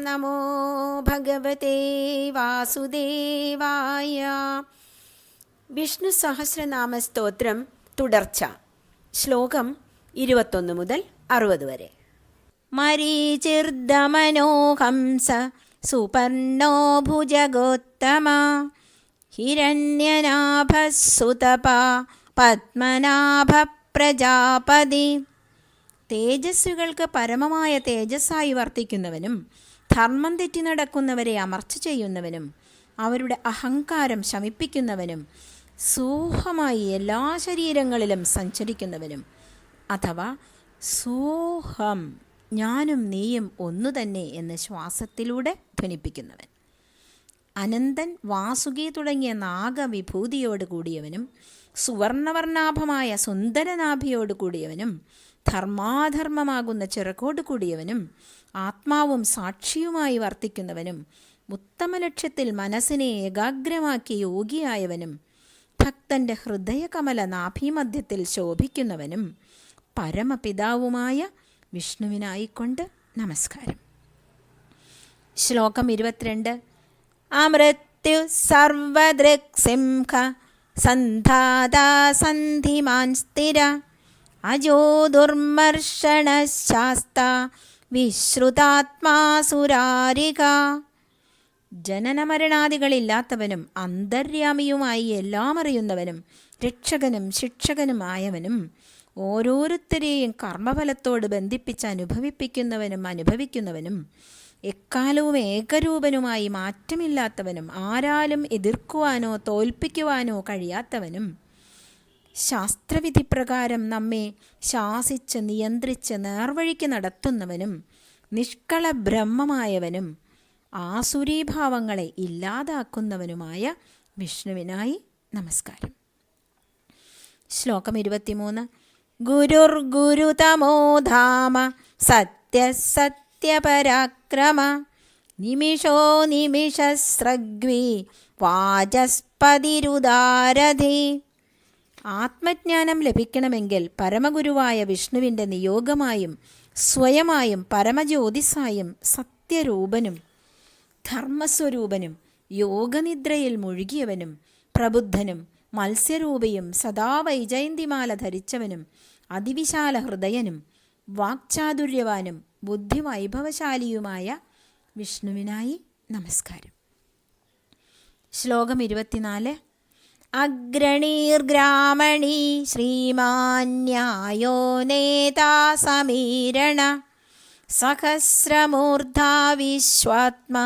നമോ ഭഗവതേ വാസുദേവായ. വിഷ്ണു സഹസ്രനാമ സ്തോത്രം തുടർച്ച. ശ്ലോകം 21 മുതൽ 60 വരെ. മരീചിർദമനോ ഹംസ സുപർണോ ഭുജഗോത്തമ ഹിരണ്യനാഭസുതപ പത്മനാഭ പ്രജാപതി. തേജസ്സുകൾക്ക് പരമമായ തേജസ്സായി വർത്തിക്കുന്നവനും ധർമ്മം തെറ്റി നടക്കുന്നവരെ അമർച്ച ചെയ്യുന്നവനും അവരുടെ അഹങ്കാരം ശമിപ്പിക്കുന്നവനും സോഹമായി എല്ലാ ശരീരങ്ങളിലും സഞ്ചരിക്കുന്നവനും അഥവാ സോഹം ഞാനും നീയും ഒന്നു തന്നെ എന്ന് ശ്വാസത്തിലൂടെ ധ്വനിപ്പിക്കുന്നവൻ. അനന്തൻ, വാസുകി തുടങ്ങിയ നാഗവിഭൂതിയോട് കൂടിയവനും സുവർണവർണാഭമായ സുന്ദരനാഭിയോട് കൂടിയവനും ധർമാധർമ്മമാകുന്ന ചിറകോട് കൂടിയവനും ആത്മാവും സാക്ഷിയുമായി വർത്തിക്കുന്നവനും ഉത്തമലക്ഷ്യത്തിൽ മനസ്സിനെ ഏകാഗ്രമാക്കി യോഗിയായവനും ഭക്തൻ്റെ ഹൃദയകമല നാഭീമധ്യത്തിൽ ശോഭിക്കുന്നവനും പരമപിതാവുമായ വിഷ്ണുവിനായിക്കൊണ്ട് നമസ്കാരം. ശ്ലോകം 22. അമൃത്യു സർവദൃക്സിംഹ സന്ധാതാ സന്ധിമാൻ സ്ഥിര അജോ ദുർമർഷണശാസ്ത വിശ്രുതാത്മാസുരാരിക. ജനനമരണാദികളില്ലാത്തവനും അന്തര്യാമിയുമായി എല്ലാം അറിയുന്നവനും രക്ഷകനും ശിക്ഷകനുമായവനും ഓരോരുത്തരെയും കർമ്മഫലത്തോട് ബന്ധിപ്പിച്ച് അനുഭവിക്കുന്നവനും എക്കാലവും ഏകരൂപനുമായി മാറ്റമില്ലാത്തവനും ആരാലും എതിർക്കുവാനോ തോൽപ്പിക്കുവാനോ കഴിയാത്തവനും ശാസ്ത്രവിധിപ്രകാരം നമ്മെ ശാസിച്ച് നിയന്ത്രിച്ച് നേർവഴിക്ക് നടത്തുന്നവനും നിഷ്കള ബ്രഹ്മമായവനും ആസുരീഭാവങ്ങളെ ഇല്ലാതാക്കുന്നവനുമായ വിഷ്ണുവിനായി നമസ്കാരം. ശ്ലോകം 23. ഗുരുർഗുരുതമോ ധാമ സത്യസത്യപരാക്രമ നിമിഷോ നിമിഷസ്രഗ്വി വാചസ്പതിരുദാരധി. ആത്മജ്ഞാനം ലഭിക്കണമെങ്കിൽ പരമഗുരുവായ വിഷ്ണുവിൻ്റെ നിയോഗമായും സ്വയമായും പരമജ്യോതിസായും സത്യരൂപനും ധർമ്മസ്വരൂപനും യോഗനിദ്രയിൽ മുഴുകിയവനും പ്രബുദ്ധനും മത്സ്യരൂപിയും സദാ വൈജയന്തിമാല ധരിച്ചവനും അതിവിശാല ഹൃദയനും വാക്ചാതുര്യവാനും ബുദ്ധിവൈഭവശാലിയുമായ വിഷ്ണുവിനായി നമസ്കാരം. ശ്ലോകം 24. അഗ്രണീർഗ്രാമണീ ശ്രീമാന്യായോ നേതാ സമീരണ സഹസ്രമൂർധാ വിശ്വാത്മാ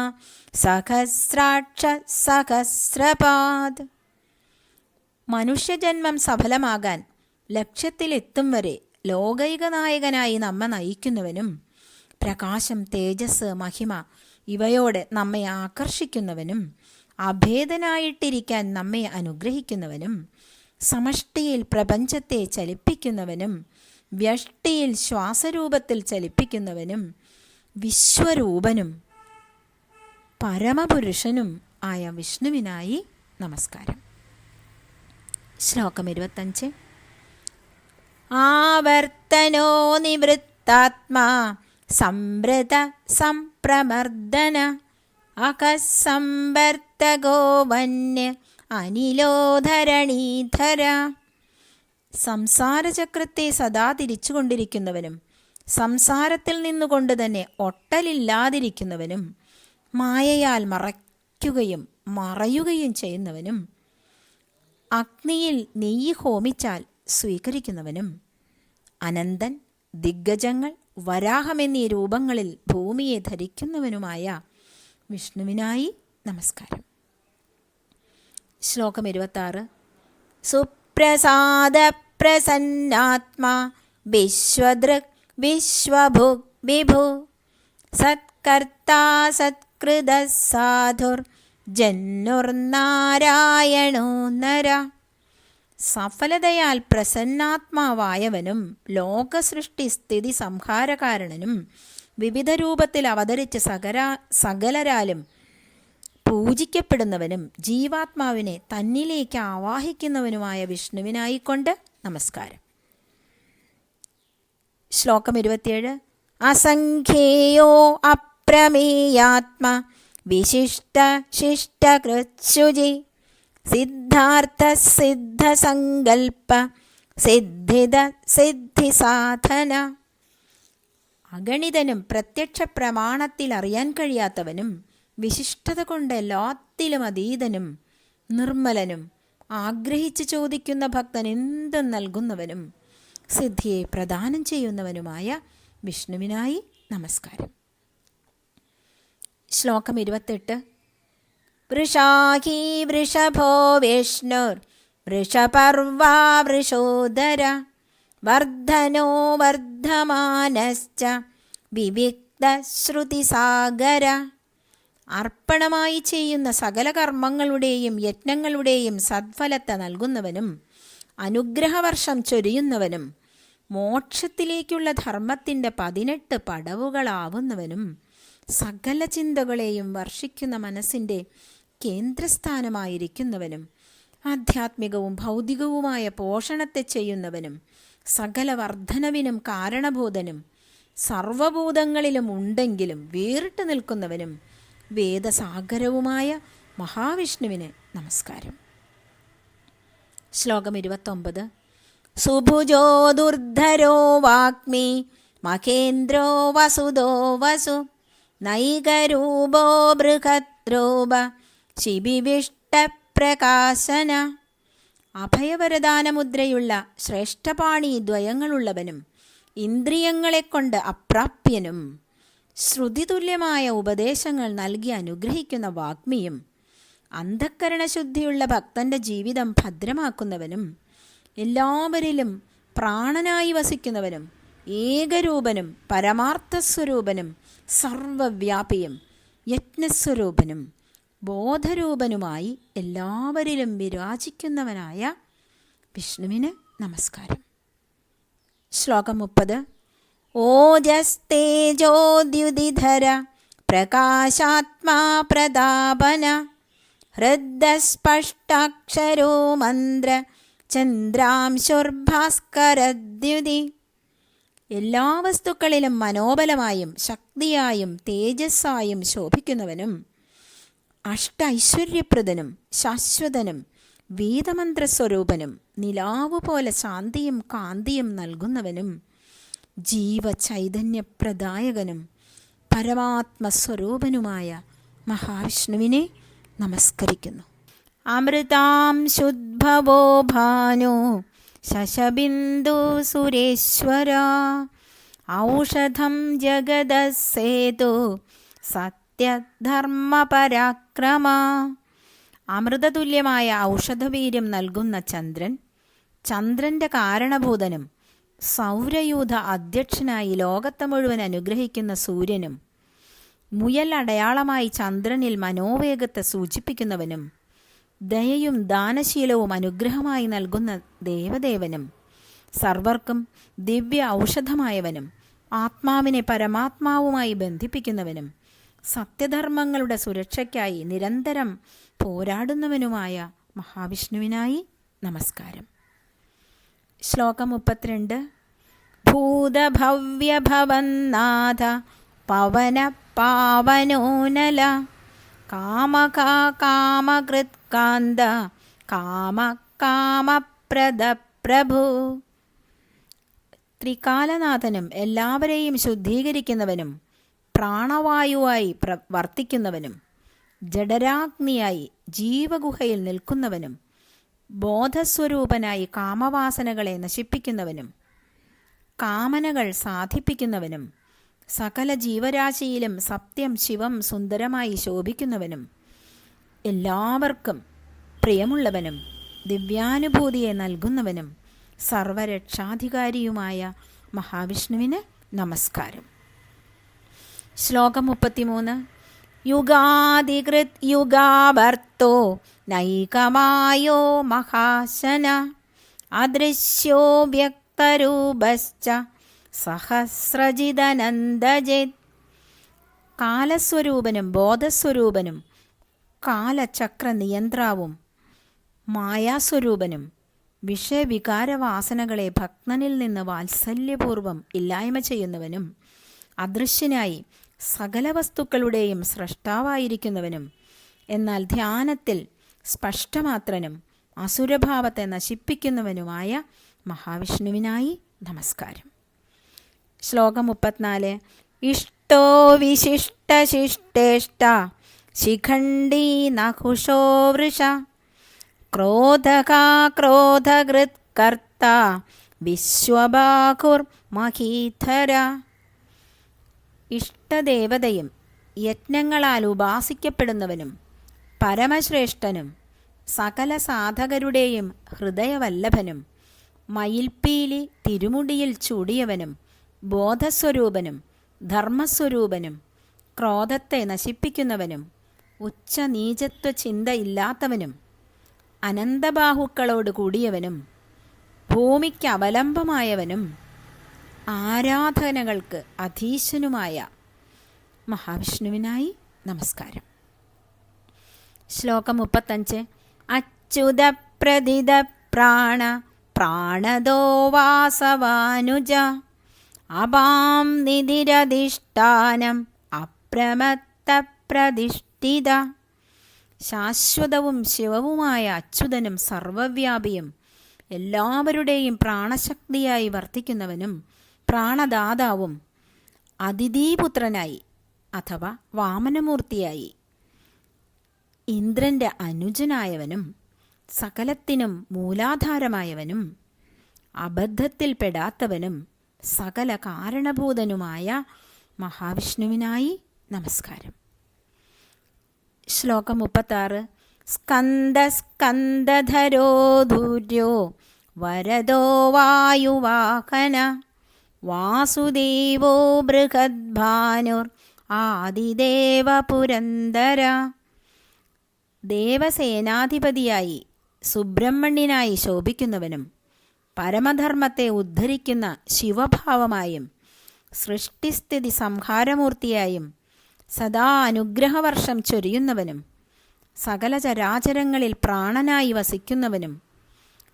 സഹസ്രാക്ഷ സഹസ്രപാദ്. മനുഷ്യജന്മം സഫലമാകാൻ ലക്ഷ്യത്തിലെത്തും വരെ ലോകൈക നായകനായി നമ്മെ നയിക്കുന്നവനും പ്രകാശം, തേജസ്, മഹിമ ഇവയോടെ നമ്മെ ആകർഷിക്കുന്നവനും അഭേദനായിട്ടിരിക്കാൻ നമ്മെ അനുഗ്രഹിക്കുന്നവനും സമഷ്ടിയിൽ പ്രപഞ്ചത്തെ ചലിപ്പിക്കുന്നവനും വ്യഷ്ടിയിൽ ശ്വാസരൂപത്തിൽ ചലിപ്പിക്കുന്നവനും വിശ്വരൂപനും പരമപുരുഷനും ആയ വിഷ്ണുവിനായി നമസ്കാരം. ശ്ലോകം 25. ആവർത്തനോ നിവൃത്താത്മാ സംവൃത സംപ്രമർദ്ദന അകസംവർത്തകോ വന്യ അനിലോധരണീധര. സംസാരചക്രത്തെ സദാ തിരിച്ചുകൊണ്ടിരിക്കുന്നവനും സംസാരത്തിൽ നിന്നുകൊണ്ട് തന്നെ ഒട്ടലില്ലാതിരിക്കുന്നവനും മായയാൽ മറയ്ക്കുകയും മറയുകയും ചെയ്യുന്നവനും അഗ്നിയിൽ നെയ്യ് ഹോമിച്ചാൽ സ്വീകരിക്കുന്നവനും അനന്തൻ, ദിഗ്ഗജങ്ങൾ, വരാഹമെന്നീ രൂപങ്ങളിൽ ഭൂമിയെ ധരിക്കുന്നവനുമായ വിഷ്ണുവിനായി നമസ്കാരം. ശ്ലോകം 26. സുപ്രസാദ പ്രസന്നാത്മാ വിശ്വദൃക് വിശ്വഭുഗ് വിഭു സത്കർത്താ സത്കൃത സാധുർ ജന്നുർനാരായണോ നര. സഫലതയാൽ പ്രസന്നാത്മാവായവനും ലോകസൃഷ്ടി സ്ഥിതി സംഹാരകാരണനും വിവിധ രൂപത്തിൽ അവതരിച്ച് സകലരാലും പൂജിക്കപ്പെടുന്നവനും ജീവാത്മാവിനെ തന്നിലേക്ക് ആവാഹിക്കുന്നവനുമായ വിഷ്ണുവിനായിക്കൊണ്ട് നമസ്കാരം. ശ്ലോകം 27. അസംഖ്യേയോ പ്രമേയാത്മ വിശിഷ്ട ശിഷ്ടകൃത്ശുചി സിദ്ധാർത്ഥ സിദ്ധസങ്കൽപ്പ സിദ്ധിദ സിദ്ധിസാധന. അഗണിതനും പ്രത്യക്ഷ പ്രമാണത്തിൽ അറിയാൻ കഴിയാത്തവനും വിശിഷ്ടത കൊണ്ട് എല്ലാത്തിലും അതീതനും നിർമ്മലനും ആഗ്രഹിച്ച് ചോദിക്കുന്ന ഭക്തൻ എന്തും നൽകുന്നവനും സിദ്ധിയെ പ്രദാനം ചെയ്യുന്നവനുമായ വിഷ്ണുവിനായി നമസ്കാരം. ശ്ലോകം 28. വൃഷാഹി വൃഷഭോ വിഷ്ണുർ വൃഷപർവാ വൃഷോദര വർദ്ധനോ വർദ്ധമാനശ്ച വിവിക്ത ശ്രുതിസാഗര. അർപ്പണമായി ചെയ്യുന്ന സകല കർമ്മങ്ങളുടെയും യജ്ഞങ്ങളുടെയും സദ്ഫലത്തെ നൽകുന്നവനും അനുഗ്രഹവർഷം ചൊരിയുന്നവനും മോക്ഷത്തിലേക്കുള്ള ധർമ്മത്തിൻ്റെ 18 പടവുകളാവുന്നവനും സകല ചിന്തകളെയും വർഷിക്കുന്ന മനസ്സിൻ്റെ കേന്ദ്രസ്ഥാനമായിരിക്കുന്നവനും ആധ്യാത്മികവും ഭൗതികവുമായ പോഷണത്തെ ചെയ്യുന്നവനും സകല വർധനവിനും കാരണഭൂതനും സർവഭൂതങ്ങളിലും ഉണ്ടെങ്കിലും വേറിട്ട് നിൽക്കുന്നവനും വേദസാഗരവുമായ മഹാവിഷ്ണുവിന് നമസ്കാരം. ശ്ലോകം 29. സുഭുജോ ദുർധരോ വാഗ്മി മഹേന്ദ്രോ വസുദോ വസു നൈകരൂപോ ബൃഹദ്രൂപ ശിബിവിഷ്ടപ്രകാശന. അഭയവരദാനമുദ്രയുള്ള ശ്രേഷ്ഠപാണി ദ്വയങ്ങളുള്ളവനും ഇന്ദ്രിയങ്ങളെക്കൊണ്ട് അപ്രാപ്യനും ശ്രുതിതുല്യമായ ഉപദേശങ്ങൾ നൽകി അനുഗ്രഹിക്കുന്ന വാഗ്മിയും അന്ധക്കരണശുദ്ധിയുള്ള ഭക്തൻ്റെ ജീവിതം ഭദ്രമാക്കുന്നവനും എല്ലാവരിലും പ്രാണനായി വസിക്കുന്നവനും ഏകരൂപനും പരമാർത്ഥസ്വരൂപനും സർവവ്യാപിയും യജ്ഞസ്വരൂപനും ബോധരൂപനുമായി എല്ലാവരിലും വിരാജിക്കുന്നവനായ വിഷ്ണുവിന് നമസ്കാരം. ശ്ലോകം 30. ഓജസ്തേജോദ്യുതിധര പ്രകാശാത്മാ പ്രതാപന ഹൃദസ്പഷ്ടാക്ഷരോ മന്ത്ര് ചന്ദ്രാംശുർഭാസ്കരദ്യുതി. എല്ലാ വസ്തുക്കളിലും മനോബലമായും ശക്തിയായും തേജസ്സായും ശോഭിക്കുന്നവനും അഷ്ടൈശ്വര്യപ്രദനും ശാശ്വതനും വേദമന്ത്രസ്വരൂപനും നിലാവുപോലെ ശാന്തിയും കാന്തിയും നൽകുന്നവനും ജീവചൈതന്യപ്രദായകനും പരമാത്മസ്വരൂപനുമായ മഹാവിഷ്ണുവിനെ നമസ്കരിക്കുന്നു. അമൃതാം ശുദ്ഭവോ ഭാനോ ശശബിന്ദു സുരേശ്വര ഔഷധം ജഗദസേതു സത്യധർമ്മപരാക്രമ. അമൃതതുല്യമായ ഔഷധവീര്യം നൽകുന്ന ചന്ദ്രൻ, ചന്ദ്രൻ്റെ കാരണഭൂതനും സൗരയൂഥ അധ്യക്ഷനായി ലോകത്തെ മുഴുവൻ അനുഗ്രഹിക്കുന്ന സൂര്യനും, മുയൽ അടയാളമായി ചന്ദ്രനിൽ മനോവേഗത്തെ സൂചിപ്പിക്കുന്നവനും, ദയയും ദാനശീലവും അനുഗ്രഹമായി നൽകുന്ന ദേവദേവനും, സർവർക്കും ദിവ്യ ഔഷധമായവനും, ആത്മാവിനെ പരമാത്മാവുമായി ബന്ധിപ്പിക്കുന്നവനും, സത്യധർമ്മങ്ങളുടെ സുരക്ഷയ്ക്കായി നിരന്തരം പോരാടുന്നവനുമായ മഹാവിഷ്ണുവിനായി നമസ്കാരം. ശ്ലോകം 32. ഭൂതഭവ്യഭവന്നാഥ പവന പാവനോനല കാമകാ കാമകൃത്കാന്ത കാമകാമപ്രദ പ്രഭു. ത്രികാലനാഥനും എല്ലാവരെയും ശുദ്ധീകരിക്കുന്നവനും പ്രാണവായുവായി വർത്തിക്കുന്നവനും ജഡരാഗ്നിയായി ജീവഗുഹയിൽ നിൽക്കുന്നവനും ബോധസ്വരൂപനായി കാമവാസനകളെ നശിപ്പിക്കുന്നവനും കാമനകൾ സാധിപ്പിക്കുന്നവനും സകല ജീവരാശിയിലും സത്യം ശിവം സുന്ദരമായി ശോഭിക്കുന്നവനും എല്ലാവർക്കും പ്രിയമുള്ളവനും ദിവ്യാനുഭൂതിയെ നൽകുന്നവനും സർവരക്ഷാധികാരിയുമായ മഹാവിഷ്ണുവിന് നമസ്കാരം. ശ്ലോകം 33. യുഗാധികൃത് യുഗാവർത്തോ നൈകമായോ മഹാശന അദൃശ്യോ വ്യക്തരൂപശ്ച സഹസ്രജിതനന്ദജിത്. കാലസ്വരൂപനും ബോധസ്വരൂപനും കാലചക്ര നിയന്ത്രാവും മായാസ്വരൂപനും വിഷയവികാരവാസനകളെ ഭക്തനിൽ നിന്ന് വാത്സല്യപൂർവം ഇല്ലായ്മ ചെയ്യുന്നവനും അദൃശ്യനായി സകല വസ്തുക്കളുടെയും സ്രഷ്ടാവായിരിക്കുന്നവനും എന്നാൽ ധ്യാനത്തിൽ സ്പഷ്ടമാത്രനും അസുരഭാവത്തെ നശിപ്പിക്കുന്നവനുമായ മഹാവിഷ്ണുവിനായി നമസ്കാരം. ശ്ലോകം 34. ഇഷ്ടോ വിശിഷ്ടശിഷ്ടേഷ്ട ശിഖണ്ഡീ നഖുഷോ വൃഷ ക്രോധകാ ക്രോധകൃത്കർത്ത വിശ്വബാഹുർ മഹീധര. ഇഷ്ടദേവതയും യജ്ഞങ്ങളാൽ ഉപാസിക്കപ്പെടുന്നവനും പരമശ്രേഷ്ഠനും സകല സാധകരുടെയും ഹൃദയവല്ലഭനും മയിൽപ്പീലി തിരുമുടിയിൽ ചൂടിയവനും ബോധസ്വരൂപനും ധർമ്മസ്വരൂപനും ക്രോധത്തെ നശിപ്പിക്കുന്നവനും ഉച്ചനീചത്വ ചിന്ത ഇല്ലാത്തവനും അനന്തബാഹുക്കളോട് കൂടിയവനും ഭൂമിക്ക് അവലംബമായവനും ആരാധനകൾക്ക് അധീശനുമായ മഹാവിഷ്ണുവിനായി നമസ്കാരം. ശ്ലോകം 35. അച്യുത പ്രദിത പ്രാണ പ്രാണദോ വാസവാനുജ അപാം നിധിരധിഷ്ഠാനം അപ്രമത്ത പ്രതിഷ്ഠിത. ശാശ്വതവും ശിവവുമായ അച്യുതനും സർവവ്യാപിയും എല്ലാവരുടെയും പ്രാണശക്തിയായി വർത്തിക്കുന്നവനും പ്രാണദാതാവും അതിഥീപുത്രനായി അഥവാ വാമനമൂർത്തിയായി ഇന്ദ്രൻ്റെ അനുജനായവനും സകലത്തിനും മൂലാധാരമായവനും അബദ്ധത്തിൽപ്പെടാത്തവനും സകല കാരണഭൂതനുമായ മഹാവിഷ്ണുവിനായി നമസ്കാരം. ശ്ലോകം 36. സ്കന്ദസ്കന്ദധരോ ധൂര്യോ വരദോ വായുവാഹന വാസുദേവോ ബൃഹദ്ഭാനുർ ആദിദേവ പുരന്ദര. ദേവസേനാധിപതിയായി സുബ്രഹ്മണ്യനായി ശോഭിക്കുന്നവനും പരമധർമ്മത്തെ ഉദ്ധരിക്കുന്ന ശിവഭാവമായും സൃഷ്ടിസ്ഥിതി സംഹാരമൂർത്തിയായും സദാ അനുഗ്രഹവർഷം ചൊരിയുന്നവനും സകല ചരാചരങ്ങളിൽ പ്രാണനായി വസിക്കുന്നവനും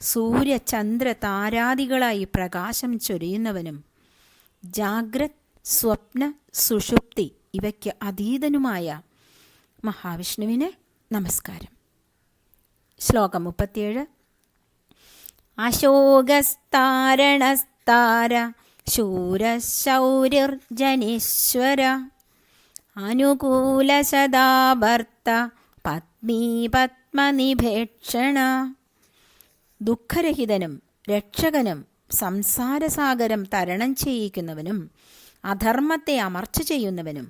സൂര്യചന്ദ്ര താരാദികളായി പ്രകാശം ചൊരിയുന്നവനും ജാഗ്രത് സ്വപ്ന സുഷുപ്തി ഇവയ്ക്ക് അതീതനുമായ മഹാവിഷ്ണുവിന് നമസ്കാരം. ശ്ലോകം 37. അശോകസ്താരണസ്താര ശൂരശൗര്യർജനീശ്വര അനുകൂലശതാഭർത്ത പത്നീ പത്മനിഭേക്ഷണ. ദുഃഖരഹിതനും രക്ഷകനും സംസാരസാഗരം തരണം ചെയ്യിക്കുന്നവനും അധർമ്മത്തെ അമർച്ച ചെയ്യുന്നവനും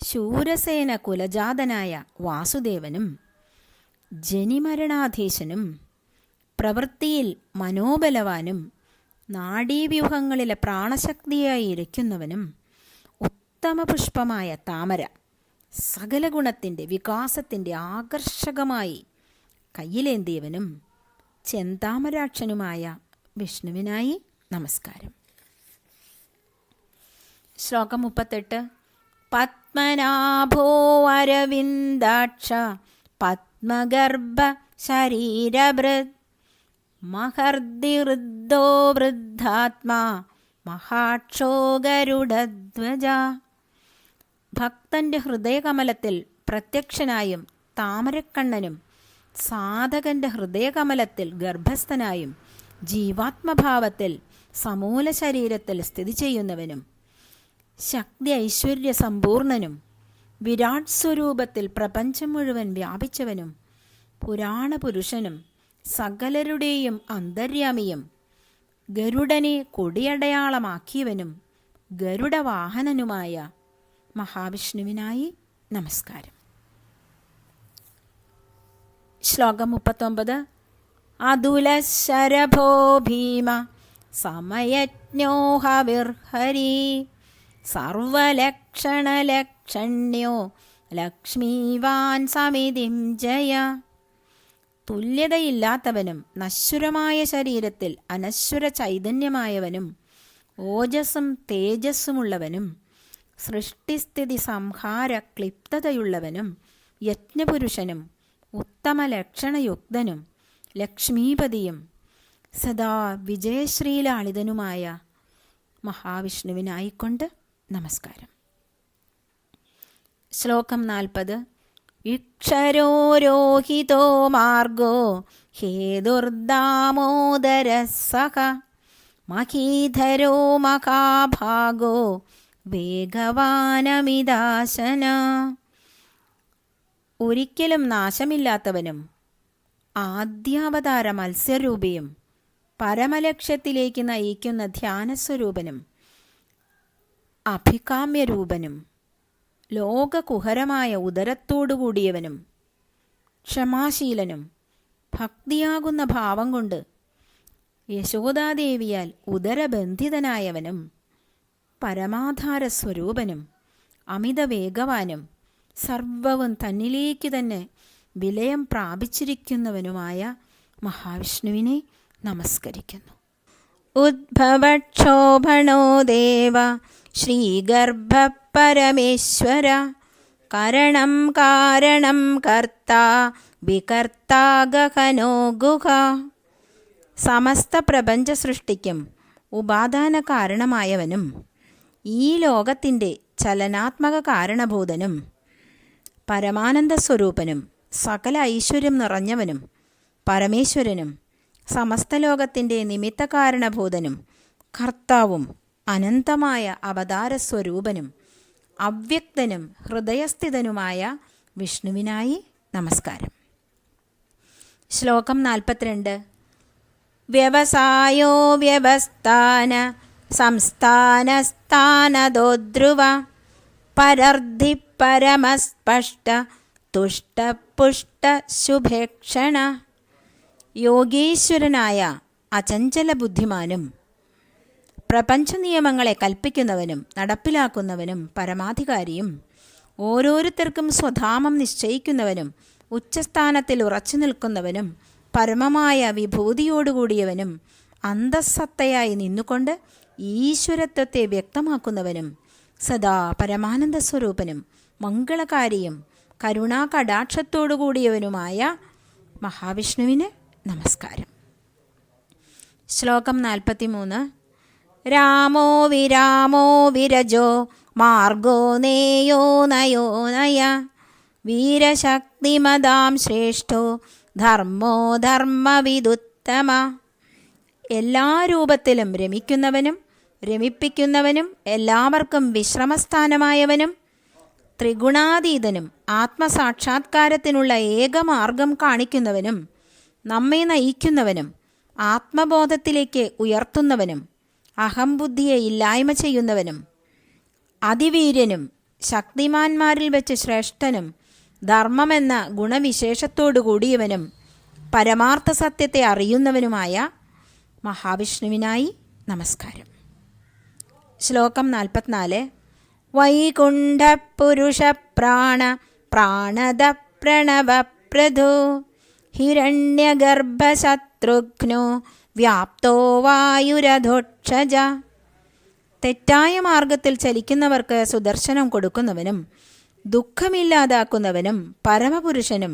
ശൂരസേന കുലജാതനായ വാസുദേവനും ജനിമരണാധീശനും പ്രവൃത്തിയിൽ മനോബലവാനും നാഡീവ്യൂഹങ്ങളിലെ പ്രാണശക്തിയായി ഇരിക്കുന്നവനും ഉത്തമ പുഷ്പമായ താമര സകല ഗുണത്തിൻ്റെ വികാസത്തിൻ്റെ ആകർഷകമായി കയ്യിലേന്തിയവനും ചെന്താമരാക്ഷനുമായ വിഷ്ണുവിനായി നമസ്കാരം. ശ്ലോകം 38. പത്മനാഭോ അരവിന്ദാക്ഷ പത്മഗർഭ ശരീരഭൃത് മഹർദിവൃദ്ധോ വൃദ്ധാത്മാ മഹാക്ഷോ ഗരുഡധ്വജ. ഭക്തൻ്റെ ഹൃദയകമലത്തിൽ പ്രത്യക്ഷനായും താമരക്കണ്ണനും സാധകൻ്റെ ഹൃദയകമലത്തിൽ ഗർഭസ്ഥനായും ജീവാത്മഭാവത്തിൽ സമൂല ശരീരത്തിൽ സ്ഥിതി ചെയ്യുന്നവനും ശക്തി ഐശ്വര്യ സമ്പൂർണനും വിരാട് സ്വരൂപത്തിൽ പ്രപഞ്ചം മുഴുവൻ വ്യാപിച്ചവനും പുരാണ പുരുഷനും സകലരുടെയും അന്തര്യാമിയും ഗരുഡനെ കൊടിയടയാളമാക്കിയവനും ഗരുഡവാഹനനുമായ മഹാവിഷ്ണുവിനായി നമസ്കാരം. ശ്ലോകം 39. അതുലശരഭോ ഭീമ സമയജ്ഞോ ഹവിർഹരി സർവലക്ഷണലക്ഷണ്യോ ലക്ഷ്മീവാൻ സമിതിം ജയ. തുല്യതയില്ലാത്തവനും നശ്വരമായ ശരീരത്തിൽ അനശ്വര ചൈതന്യമായവനും ഓജസ്സും തേജസ്സുമുള്ളവനും സൃഷ്ടിസ്ഥിതി സംഹാര ക്ലിപ്തതയുള്ളവനും യജ്ഞപുരുഷനും ഉത്തമ ലക്ഷണയുക്തനും ലക്ഷ്മീപതിയും സദാ വിജയശ്രീലാളിതനുമായ മഹാവിഷ്ണുവിനായിക്കൊണ്ട് നമസ്കാരം. ശ്ലോകം 40. ഇക്ഷരോ രോഹിതോ മാർഗോ ഹേതുർദാമോദരഃ സഹ മഹീധരോ മഹാഭാഗോ വേഗവാനമിദാശന. ഒരിക്കലും നാശമില്ലാത്തവനും ആദ്യാവതാര മത്സ്യരൂപിയും പരമലക്ഷ്യത്തിലേക്ക് നയിക്കുന്ന ധ്യാനസ്വരൂപനും അഭികാമ്യരൂപനും ലോകകുഹരമായ ഉദരത്തോടുകൂടിയവനും ക്ഷമാശീലനും ഭക്തിയാകുന്ന ഭാവം കൊണ്ട് യശോദാദേവിയാൽ ഉദരബന്ധിതനായവനും പരമാധാര സ്വരൂപനും അമിതവേഗവാനും സർവവും തന്നിലേക്ക് തന്നെ വിലയം പ്രാപിച്ചിരിക്കുന്നവനുമായ മഹാവിഷ്ണുവിനെ നമസ്കരിക്കുന്നു. ഉദ്ഭവക്ഷോഭണോ ദേവ ശ്രീഗർഭ പരമേശ്വര കരണം കാരണം കർത്താ വികർത്താ ഗഹനോ ഗുഹ. സമസ്ത പ്രപഞ്ച സൃഷ്ടിക്കും ഉപാദാന കാരണമായവനും ഈ ലോകത്തിൻ്റെ ചലനാത്മക കാരണഭൂതനും പരമാനന്ദ സ്വരൂപനും സകല ഐശ്വര്യം നിറഞ്ഞവനും പരമേശ്വരനും സമസ്ത ലോകത്തിൻ്റെ നിമിത്ത കാരണഭൂതനും കർത്താവും അനന്തമായ അവതാര സ്വരൂപനും അവ്യക്തനും ഹൃദയസ്ഥിതനുമായ വിഷ്ണുവിനായി നമസ്കാരം. ശ്ലോകം 42. വ്യവസായോ വ്യവസ്ഥാന സംസ്ഥാനസ്ഥാനദോദ്രുവ പരർദ്ധി പരമസ്പഷ്ട തുഷ്ടപുഷ്ട ശുഭേക്ഷണ. യോഗീശ്വരനായ അചഞ്ചല ബുദ്ധിമാനും പ്രപഞ്ച നിയമങ്ങളെ കൽപ്പിക്കുന്നവനും നടപ്പിലാക്കുന്നവനും പരമാധികാരിയും ഓരോരുത്തർക്കും സ്വധാമം നിശ്ചയിക്കുന്നവനും ഉച്ചസ്ഥാനത്തിൽ ഉറച്ചു നിൽക്കുന്നവനും പരമമായ വിഭൂതിയോടുകൂടിയവനും അന്തഃസത്തയായി നിന്നുകൊണ്ട് ഈശ്വരത്വത്തെ വ്യക്തമാക്കുന്നവനും സദാ പരമാനന്ദ സ്വരൂപനും മംഗളകാരിയും കരുണാകടാക്ഷത്തോടുകൂടിയവനുമായ മഹാവിഷ്ണുവിന് നമസ്കാരം. ശ്ലോകം 43. രാമോ വിരാമോ വിരജോ മാർഗോ നേയോ നയോ നയ വീരശക്തിമതാം ശ്രേഷ്ഠോ ധർമ്മോ ധർമ്മവിദുത്തമ. എല്ലാ രൂപത്തിലും രമിക്കുന്നവനും രമിപ്പിക്കുന്നവനും എല്ലാവർക്കും വിശ്രമസ്ഥാനമായവനും ത്രിഗുണാതീതനും ആത്മസാക്ഷാത്കാരത്തിനുള്ള ഏകമാർഗം കാണിക്കുന്നവനും നമ്മെ നയിക്കുന്നവനും ആത്മബോധത്തിലേക്ക് ഉയർത്തുന്നവനും അഹംബുദ്ധിയെ ഇല്ലായ്മ ചെയ്യുന്നവനും അതിവീര്യനും ശക്തിമാന്മാരിൽ വെച്ച് ശ്രേഷ്ഠനും ധർമ്മമെന്ന ഗുണവിശേഷത്തോടു കൂടിയവനും പരമാർത്ഥ സത്യത്തെ അറിയുന്നവനുമായ മഹാവിഷ്ണുവിനായി നമസ്കാരം. ശ്ലോകം 44. വൈകുണ്ഠപുരുഷപ്രാണ പ്രാണദ പ്രണവപ്രദോ ഹിരണ്യഗർഭശത്രുഘ്നോ വ്യാപ്തോ വായുരധോക്ഷജ. തെറ്റായ മാർഗത്തിൽ ചലിക്കുന്നവർക്ക് സുദർശനം കൊടുക്കുന്നവനും ദുഃഖമില്ലാതാക്കുന്നവനും പരമപുരുഷനും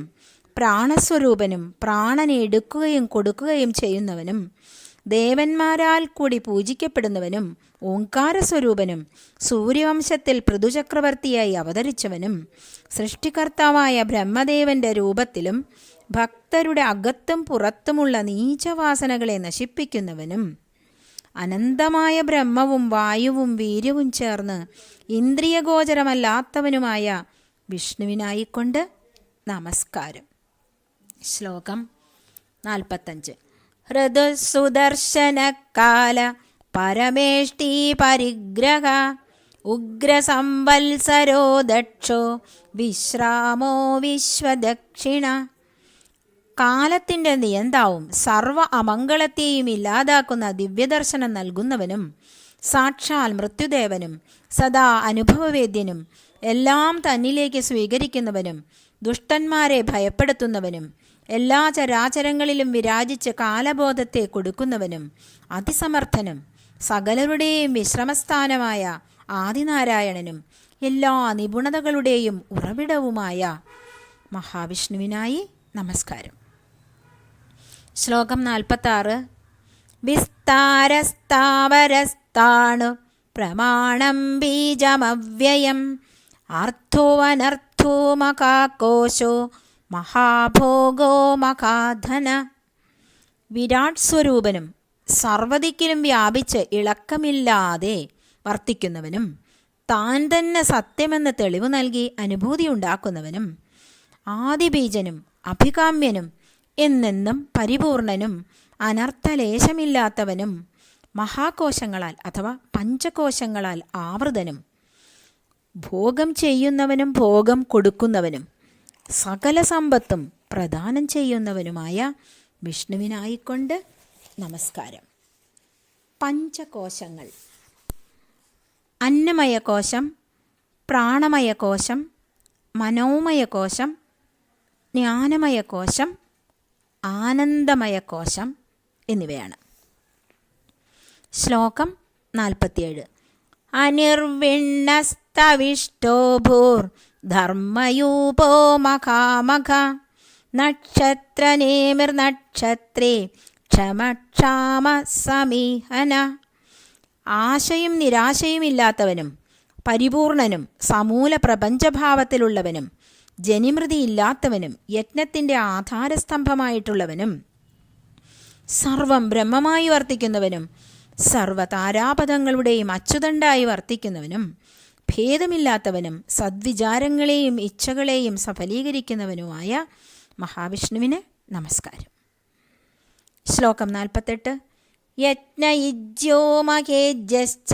പ്രാണസ്വരൂപനും പ്രാണനെ എടുക്കുകയും കൊടുക്കുകയും ചെയ്യുന്നവനും ദേവന്മാരാൽ കൂടി പൂജിക്കപ്പെടുന്നവനും ഓംകാരസ്വരൂപനും സൂര്യവംശത്തിൽ പൃഥുചക്രവർത്തിയായി അവതരിച്ചവനും സൃഷ്ടികർത്താവായ ബ്രഹ്മദേവന്റെ രൂപത്തിലും ഭക്തരുടെ അകത്തും പുറത്തുമുള്ള നീചവാസനകളെ നശിപ്പിക്കുന്നവനും അനന്തമായ ബ്രഹ്മവും വായുവും വീര്യവും ചേർന്ന് ഇന്ദ്രിയഗോചരമല്ലാത്തവനുമായ വിഷ്ണുവിനായിക്കൊണ്ട് നമസ്കാരം. ശ്ലോകം 45. ഹൃദുസുദർശനകാല പരമേഷ്ടി പരിഗ്രഹ ഉഗ്രസംവത്സരോ ദക്ഷോ വിശ്രാമോ വിശ്വദക്ഷിണ. കാലത്തിൻ്റെ നിയന്താവും സർവ അമംഗളത്തെയും ഇല്ലാതാക്കുന്ന ദിവ്യദർശനം നൽകുന്നവനും സാക്ഷാൽ മൃത്യുദേവനും സദാ അനുഭവവേദ്യനും എല്ലാം തന്നിലേക്ക് സ്വീകരിക്കുന്നവനും ദുഷ്ടന്മാരെ ഭയപ്പെടുത്തുന്നവനും എല്ലാ ചരാചരങ്ങളിലും വിരാജിച്ച് കാലബോധത്തെ കൊടുക്കുന്നവനും അതിസമർത്ഥനും സകലരുടെയും വിശ്രമസ്ഥാനമായ ആദിനാരായണനും എല്ലാ നിപുണതകളുടെയും ഉറവിടവുമായ മഹാവിഷ്ണുവിനായി നമസ്കാരം. ശ്ലോകം 46. വിസ്താരസ്ഥാവരസ്ഥാണു പ്രമാണം ബീജമവ്യയം അർത്ഥോ അനർത്ഥോ മഹാകോശോ മഹാഭോഗോ മഹാധന. വിരാട് സ്വരൂപനും സർവ്വദിക്കിലും വ്യാപിച്ച് ഇളക്കമില്ലാതെ വർത്തിക്കുന്നവനും താൻ തന്നെ സത്യമെന്ന് തെളിവ് നൽകി അനുഭൂതി ഉണ്ടാക്കുന്നവനും ആദിബീജനും അഭികാമ്യനും എന്നെന്നും പരിപൂർണനും അനർത്ഥലേശമില്ലാത്തവനും മഹാകോശങ്ങളാൽ അഥവാ പഞ്ചകോശങ്ങളാൽ ആവൃതനും ഭോഗം ചെയ്യുന്നവനും ഭോഗം കൊടുക്കുന്നവനും സകല സമ്പത്തും പ്രദാനം ചെയ്യുന്നവനുമായ വിഷ്ണുവിനായിക്കൊണ്ട് നമസ്കാരം. പഞ്ചകോശങ്ങൾ: അന്നമയകോശം, പ്രാണമയകോശം, മനോമയകോശം, ജ്ഞാനമയകോശം, ആനന്ദമയകോശം എന്നിവയാണ്. ശ്ലോകം 47. അനിർവിണ്ണസ്തവിഷ്ടോ ഭൂർധർമ്മയൂപോ മഖാമഖ നക്ഷത്രനേമിർനക്ഷത്രേ ക്ഷമക്ഷാമ സമീഹന. ആശയും നിരാശയുമില്ലാത്തവനും പരിപൂർണനും സമൂല പ്രപഞ്ചഭാവത്തിലുള്ളവനും ജനിമൃതിയില്ലാത്തവനും യജ്ഞത്തിൻ്റെ ആധാരസ്തംഭമായിട്ടുള്ളവനും സർവം ബ്രഹ്മമായി വർത്തിക്കുന്നവനും സർവതാരാപഥങ്ങളുടെയും അച്ചുതണ്ടായി വർത്തിക്കുന്നവനും ഭേദമില്ലാത്തവനും സദ്വിചാരങ്ങളെയും ഇച്ഛകളെയും സഫലീകരിക്കുന്നവനുമായ മഹാവിഷ്ണുവിന് നമസ്കാരം. ശ്ലോകം 48. യജ്ഞയിജ്യോ മഹേജ്യശ്ച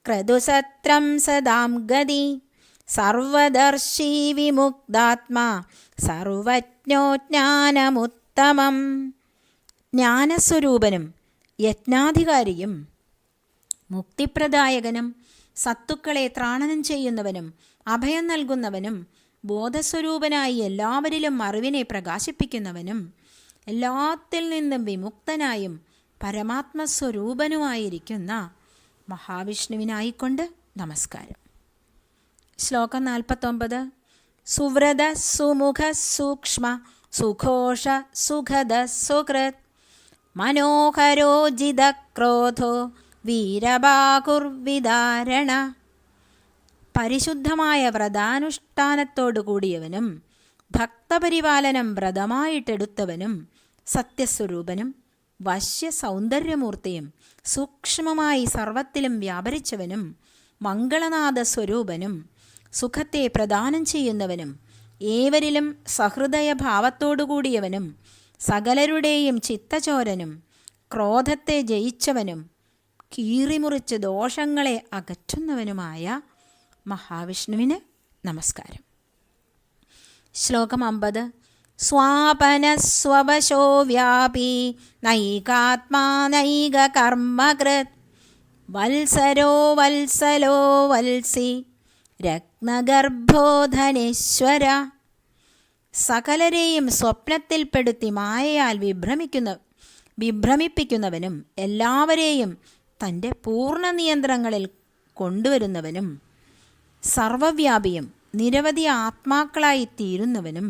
ക്രതുസത്രം സദാം ഗതി സർവദർശി വിമുക്താത്മാ സർവജ്ഞോ ജ്ഞാനമുത്തമം. ജ്ഞാനസ്വരൂപനും യജ്ഞാധികാരിയും മുക്തിപ്രദായകനും സത്തുക്കളെ ത്രാണനം ചെയ്യുന്നവനും അഭയം നൽകുന്നവനും ബോധസ്വരൂപനായി എല്ലാവരിലും അറിവിനെ പ്രകാശിപ്പിക്കുന്നവനും എല്ലാത്തിൽ നിന്നും വിമുക്തനായും പരമാത്മസ്വരൂപനുമായിരിക്കുന്ന മഹാവിഷ്ണുവിനായിക്കൊണ്ട് നമസ്കാരം. ശ്ലോകം 49. സുവ്രത സുമുഖ സൂക്ഷ്മ സുഘോഷ സുഖദ സുകൃത് മനോഹരോജിത ക്രോധോ വീരബാഹുർവിദാരണ. പരിശുദ്ധമായ വ്രതാനുഷ്ഠാനത്തോടു കൂടിയവനും ഭക്തപരിപാലനം വ്രതമായിട്ടെടുത്തവനും സത്യസ്വരൂപനും വശ്യ സൗന്ദര്യമൂർത്തിയും സൂക്ഷ്മമായി സർവത്തിലും വ്യാപരിച്ചവനും മംഗളനാഥ സ്വരൂപനും സുഖത്തെ പ്രദാനം ചെയ്യുന്നവനും ഏവരിലും സഹൃദയഭാവത്തോടുകൂടിയവനും സകലരുടെയും ചിത്തചോരനും ക്രോധത്തെ ജയിച്ചവനും കീറിമുറിച്ച് ദോഷങ്ങളെ അകറ്റുന്നവനുമായ മഹാവിഷ്ണുവിന് നമസ്കാരം. ശ്ലോകം 50. സ്വാപനസ്വവശോ വ്യാപി നൈകാത്മാ നൈക കർമ്മകൃത് വത്സരോ വത്സലോ വത്സി രത്നഗർഭോധനേശ്വര. സകലരെയും സ്വപ്നത്തിൽപ്പെടുത്തി മായയാൽ വിഭ്രമിപ്പിക്കുന്നവനും എല്ലാവരെയും തൻ്റെ പൂർണ്ണ നിയന്ത്രണങ്ങളിൽ കൊണ്ടുവരുന്നവനും സർവവ്യാപിയും നിരവധി ആത്മാക്കളായി തീരുന്നവനും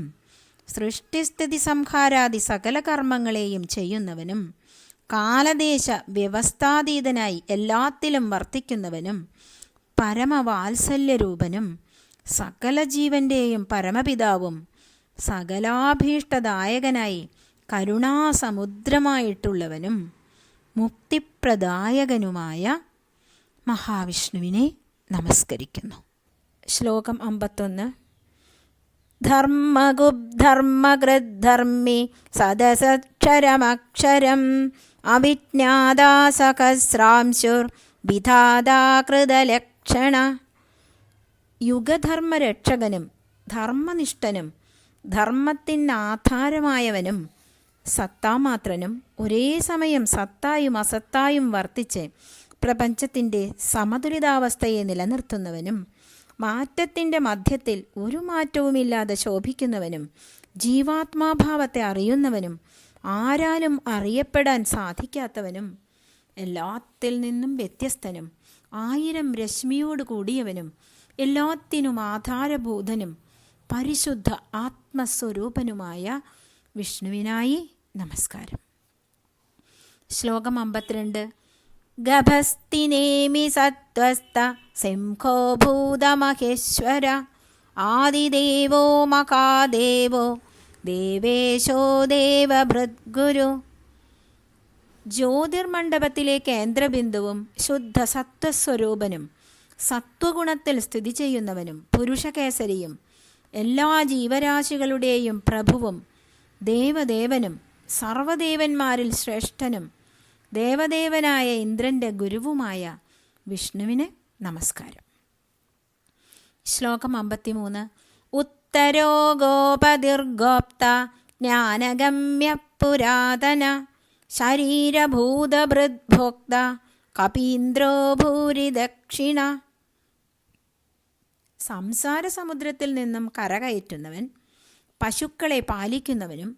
സൃഷ്ടിസ്ഥിതി സംഹാരാദി സകല കർമ്മങ്ങളെയും ചെയ്യുന്നവനും കാലദേശ വ്യവസ്ഥാതീതനായി എല്ലാത്തിലും വർത്തിക്കുന്നവനും പരമവാത്സല്യരൂപനും സകല ജീവൻ്റെയും പരമപിതാവും സകലാഭീഷ്ടദായകനായി കരുണാസമുദ്രമായിട്ടുള്ളവനും മുക്തിപ്രദായകനുമായ മഹാവിഷ്ണുവിനെ നമസ്കരിക്കുന്നു. ശ്ലോകം 51. ധർമ്മഗുബ്ധർമ്മകൃദ്ധർമ്മി സദസക്ഷരമക്ഷരം അവിജ്ഞാതാ സഹസ്രാംശുർ വിധാതാകൃതലക്ഷണ. യുഗധർമ്മരക്ഷകനും ധർമ്മനിഷ്ഠനും ധർമ്മത്തിനാധാരമായവനും സത്താമാത്രനും ഒരേ സമയം സത്തായും അസത്തായും വർത്തിച്ച് പ്രപഞ്ചത്തിൻ്റെ സമതുലിതാവസ്ഥയെ നിലനിർത്തുന്നവനും മാറ്റത്തിൻ്റെ മധ്യത്തിൽ ഒരു മാറ്റവുമില്ലാതെ ശോഭിക്കുന്നവനും ജീവാത്മാഭാവത്തെ അറിയുന്നവനും ആരാലും അറിയപ്പെടാൻ സാധിക്കാത്തവനും എല്ലാത്തിൽ നിന്നും വ്യത്യസ്തനും 1000 രശ്മിയോട് കൂടിയവനും എല്ലാത്തിനും ആധാരഭൂതനും പരിശുദ്ധ ആത്മസ്വരൂപനുമായ വിഷ്ണുവിനായി നമസ്കാരം. ശ്ലോകം 52. ഗഭസ്തിനേമി സത്വസ്ഥ സിംഹോ ഭൂതമഹേശ്വര ആദിദേവോ മഹാദേവോ ദേവേശോ ദേവഭൃദ്ഗുരു. ജ്യോതിർമണ്ഡപത്തിലെ കേന്ദ്രബിന്ദുവും ശുദ്ധ സത്വസ്വരൂപനും സത്വഗുണത്തിൽ സ്ഥിതി ചെയ്യുന്നവനും പുരുഷകേസരിയും എല്ലാ ജീവരാശികളുടെയും പ്രഭുവും ദേവദേവനും സർവദേവന്മാരിൽ ശ്രേഷ്ഠനും ദേവദേവനായ ഇന്ദ്രൻ്റെ ഗുരുവുമായ വിഷ്ണുവിന് നമസ്കാരം. ശ്ലോകം 53. ഉത്തരോ ഗോപതിർഗോപ്ത ജ്ഞാനഗമ്യ പുരാതന ശരീരഭൂതഭൃദ്ഭോക്ത കപീന്ദ്രോ ഭൂരി ദക്ഷിണ. സംസാര സമുദ്രത്തിൽ നിന്നും കരകയറ്റുന്നവൻ, പശുക്കളെ പാലിക്കുന്നവനും,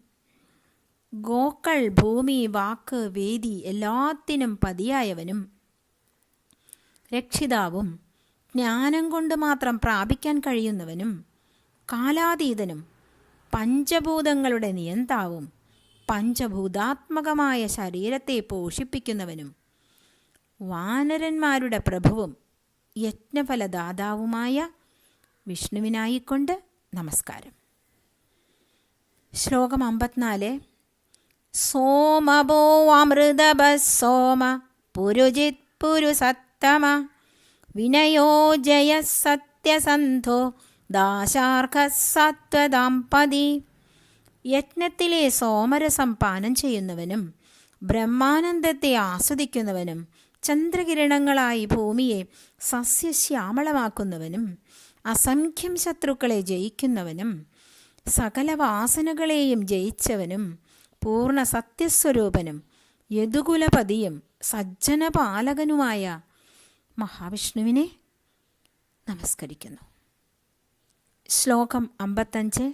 ഗോക്കൾ, ഭൂമി, വാക്ക്, വേദി എല്ലാത്തിനും പതിയായവനും, രക്ഷിതാവും, ജ്ഞാനം കൊണ്ട് മാത്രം പ്രാപിക്കാൻ കഴിയുന്നവനും, കാലാതീതനും, പഞ്ചഭൂതങ്ങളുടെ നിയന്താവും, പഞ്ചഭൂതാത്മകമായ ശരീരത്തെ പോഷിപ്പിക്കുന്നവനും, വാനരന്മാരുടെ പ്രഭുവും യജ്ഞഫലദാതാവുമായ വിഷ്ണുവിനായിക്കൊണ്ട് നമസ്കാരം. ശ്ലോകം 54. സോമഭോ അമൃതഭസോമ പുരുജിത് പുരുസത്തമ വിനയോ ജയ സത്യസന്ധോ ദാശാർഹ സത്വദാംപതി. യജ്ഞത്തിലെ സോമരസം പാനം ചെയ്യുന്നവനും ബ്രഹ്മാനന്ദത്തെ ആസ്വദിക്കുന്നവനും ചന്ദ്രകിരണങ്ങളായി ഭൂമിയെ സസ്യശ്യാമളമാക്കുന്നവനും അസംഖ്യം ശത്രുക്കളെ ജയിക്കുന്നവനും സകല വാസനകളെയും ജയിച്ചവനും പൂർണ്ണ സത്യസ്വരൂപനും യദുകുലപതിയും സജ്ജനപാലകനുമായ മഹാവിഷ്ണുവിനെ നമസ്കരിക്കുന്നു. ശ്ലോകം 55.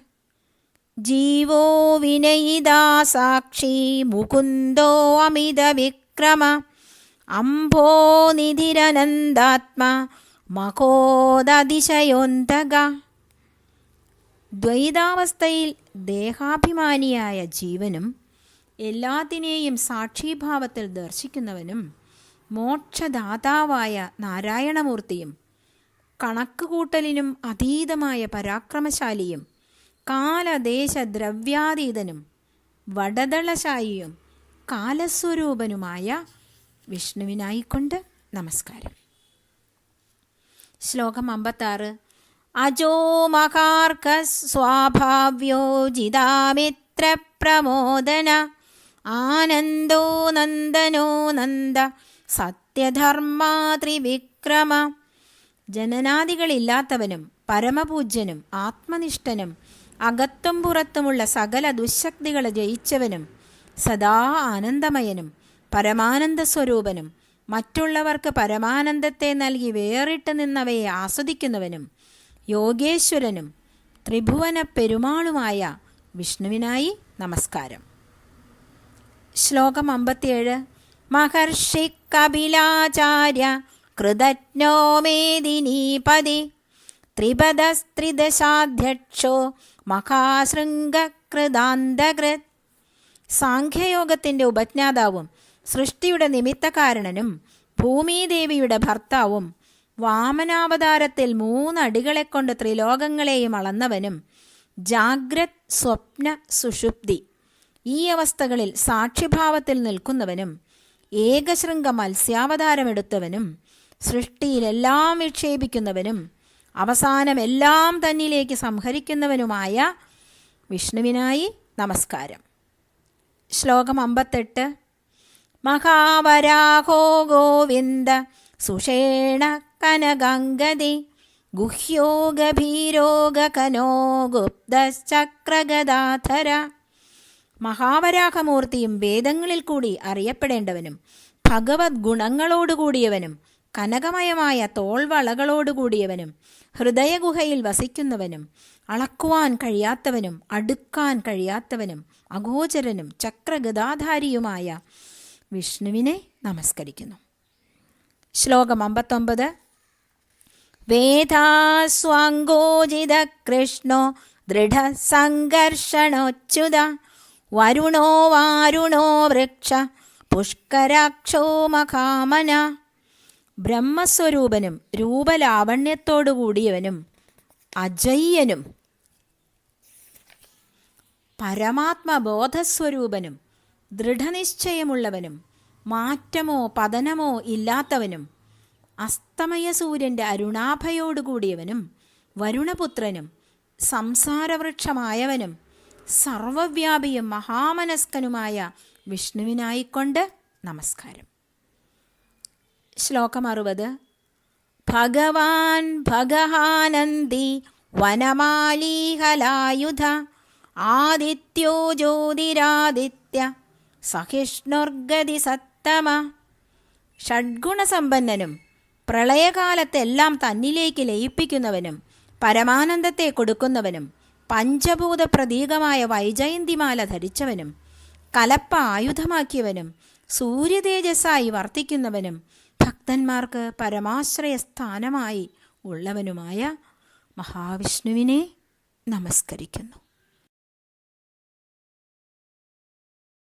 ജീവോ വിനയിതാ സാക്ഷി മുകുന്ദോ അമിത വിക്രമ അംഭോ നിധിരനന്ദാത്മാ മഹോദതിശയോന്തക. ദ്വൈതാവസ്ഥയിൽ ദേഹാഭിമാനിയായ ജീവനും എല്ലാത്തിനെയും സാക്ഷിഭാവത്തിൽ ദർശിക്കുന്നവനും മോക്ഷദാതാവായ നാരായണമൂർത്തിയും കണക്കുകൂട്ടലിനും അതീതമായ പരാക്രമശാലിയും കാലദേശദ്രവ്യാതീതനും വടതളശായിയും കാലസ്വരൂപനുമായ വിഷ്ണുവിനായിക്കൊണ്ട് നമസ്കാരം. ശ്ലോകം 56. അജോ മഹാർഘ സ്വാഭാവ്യോജിതാമിത്ര പ്രമോദന ആനന്ദോ നന്ദനോ നന്ദ സത്യധർമാത്രിവിക്രമ. ജനനാദികളില്ലാത്തവനും പരമപൂജ്യനും ആത്മനിഷ്ഠനും അകത്തും പുറത്തുമുള്ള സകല ദുശക്തികളെ ജയിച്ചവനും സദാ ആനന്ദമയനും പരമാനന്ദ സ്വരൂപനും മറ്റുള്ളവർക്ക് പരമാനന്ദത്തെ നൽകി വേറിട്ട് നിന്നവയെ ആസ്വദിക്കുന്നവനും യോഗേശ്വരനും ത്രിഭുവന പെരുമാളുമായ വിഷ്ണുവിനായി നമസ്കാരം. ശ്ലോകം 57. മഹർഷി കപിലാചാര്യ കൃതജ്ഞോ മേദിനീപതി ത്രിപദസ്ത്രിദശാധ്യക്ഷോ മഹാശൃംഗകൃതാന്തകൃത്. സാഖ്യയോഗത്തിൻ്റെ ഉപജ്ഞാതാവും സൃഷ്ടിയുടെ നിമിത്തകാരണനും ഭൂമിദേവിയുടെ ഭർത്താവും വാമനാവതാരത്തിൽ 3 അടികളെക്കൊണ്ട് ത്രിലോകങ്ങളെയും അളന്നവനും ജാഗ്രത്, സ്വപ്ന, സുഷുപ്തി ഈ അവസ്ഥകളിൽ സാക്ഷിഭാവത്തിൽ നിൽക്കുന്നവനും ഏകശൃംഗ മത്സ്യാവതാരമെടുത്തവനും സൃഷ്ടിയിലെല്ലാം വിക്ഷേപിക്കുന്നവനും അവസാനം എല്ലാം തന്നിലേക്ക് സംഹരിക്കുന്നവനുമായ വിഷ്ണുവിനായി നമസ്കാരം. ശ്ലോകം 58. മഹാവരാഹോ ഗോവിന്ദ സുഷേണ കനഗംഗതി ഗുഹ്യോ ഗഭീരോ ഗകനോ ഗുപ്തചക്രഗദാധര. മഹാവരാഹമൂർത്തിയും വേദങ്ങളിൽ കൂടി അറിയപ്പെടേണ്ടവനും ഭഗവത് ഗുണങ്ങളോടുകൂടിയവനും കനകമയമായ തോൾവളകളോടുകൂടിയവനും ഹൃദയഗുഹയിൽ വസിക്കുന്നവനും അളക്കുവാൻ കഴിയാത്തവനും അടുക്കാൻ കഴിയാത്തവനും അഗോചരനും ചക്രഗദാധാരിയുമായ വിഷ്ണുവിനെ നമസ്കരിക്കുന്നു. ശ്ലോകം 59. വേദാസ്വാങ്കോജിത കൃഷ്ണോ ദൃഢസംഘർഷണോച്യുത വരുണോ വാരുണോ വൃക്ഷ പുഷ്കരാക്ഷോ മഹാമന. ബ്രഹ്മസ്വരൂപനും രൂപലാവണ്യത്തോടു കൂടിയവനും അജയ്യനും പരമാത്മബോധസ്വരൂപനും ദൃഢനിശ്ചയമുള്ളവനും മാറ്റമോ പതനമോ ഇല്ലാത്തവനും അസ്തമയ സൂര്യൻ്റെ അരുണാഭയോടുകൂടിയവനും വരുണപുത്രനും സംസാരവൃക്ഷമായവനും സർവവ്യാപിയും മഹാമനസ്കനുമായ വിഷ്ണുവിനായിക്കൊണ്ട് നമസ്കാരം. ശ്ലോകം 60. ഭഗവാൻ ഭഗഹാനന്ദി വനമാലീഹലായുധ ആദിത്യോ ജ്യോതിരാദിത്യ സഹിഷ്ണുർഗതി സത്തമ. ഷഡ്ഗുണസമ്പന്നനും പ്രളയകാലത്തെല്ലാം തന്നിലേക്ക് ലയിപ്പിക്കുന്നവനും പരമാനന്ദത്തെ കൊടുക്കുന്നവനും പഞ്ചഭൂത പ്രതീകമായ വൈജയന്തിമാല ധരിച്ചവനും കലപ്പ ആയുധമാക്കിയവനും സൂര്യതേജസ്സായി വർത്തിക്കുന്നവനും ഭക്തന്മാർക്ക് പരമാശ്രയസ്ഥാനമായി ഉള്ളവനുമായ മഹാവിഷ്ണുവിനെ നമസ്കരിക്കുന്നു.